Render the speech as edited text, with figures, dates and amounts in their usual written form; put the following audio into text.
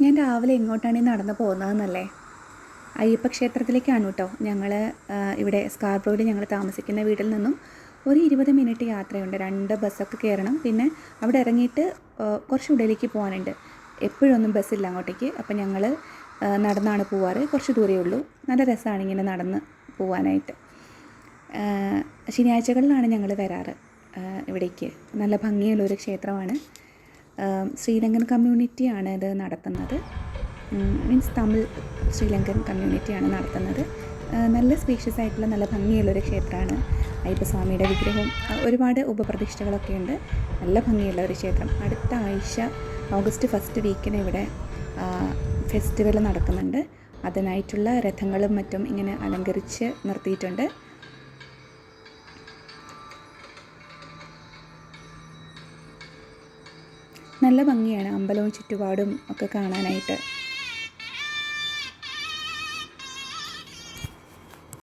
ഞാൻ രാവിലെ എങ്ങോട്ടാണ് ഈ നടന്ന് പോകുന്നതെന്നല്ലേ? അയ്യപ്പ ക്ഷേത്രത്തിലേക്കാണ് കേട്ടോ. ഞങ്ങൾ ഇവിടെ സ്കാർബ്രോയിൽ ഞങ്ങൾ താമസിക്കുന്ന വീട്ടിൽ നിന്നും ഒരു 20 മിനിറ്റ് യാത്രയുണ്ട്. 2 ബസ്സൊക്കെ കയറണം. പിന്നെ അവിടെ ഇറങ്ങിയിട്ട് കുറച്ച് ഉള്ളിലേക്ക് പോകാനുണ്ട്. എപ്പോഴൊന്നും ബസ്സില്ല അങ്ങോട്ടേക്ക്. അപ്പം ഞങ്ങൾ നടന്നാണ് പോവാറ്. കുറച്ച് ദൂരമേ ഉള്ളൂ. നല്ല രസമാണ് ഇങ്ങനെ നടന്ന് പോവാനായിട്ട്. ശനിയാഴ്ചകളിലാണ് ഞങ്ങൾ വരാറ് ഇവിടേക്ക്. നല്ല ഭംഗിയുള്ളൊരു ക്ഷേത്രമാണ്. ശ്രീലങ്കൻ കമ്മ്യൂണിറ്റിയാണ് ഇത് നടത്തുന്നത്. മീൻസ് തമിഴ് ശ്രീലങ്കൻ കമ്മ്യൂണിറ്റിയാണ് നടത്തുന്നത്. നല്ല സ്പേഷ്യസ് ആയിട്ടുള്ള നല്ല ഭംഗിയുള്ളൊരു ക്ഷേത്രമാണ്. അയ്യപ്പസ്വാമിയുടെ വിഗ്രഹവും ഒരുപാട് ഉപപ്രതിഷ്ഠകളൊക്കെ ഉണ്ട്. നല്ല ഭംഗിയുള്ള ഒരു ക്ഷേത്രം. അടുത്ത ആഴ്ച ഓഗസ്റ്റ് 1 വീക്കിന് ഇവിടെ ഫെസ്റ്റിവൽ നടക്കുന്നുണ്ട്. അതിനായിട്ടുള്ള രഥങ്ങളും മറ്റും ഇങ്ങനെ അലങ്കരിച്ച് നിർത്തിയിട്ടുണ്ട്. നല്ല ഭംഗിയാണ് അമ്പലവും ചുറ്റുപാടും ഒക്കെ കാണാനായിട്ട്.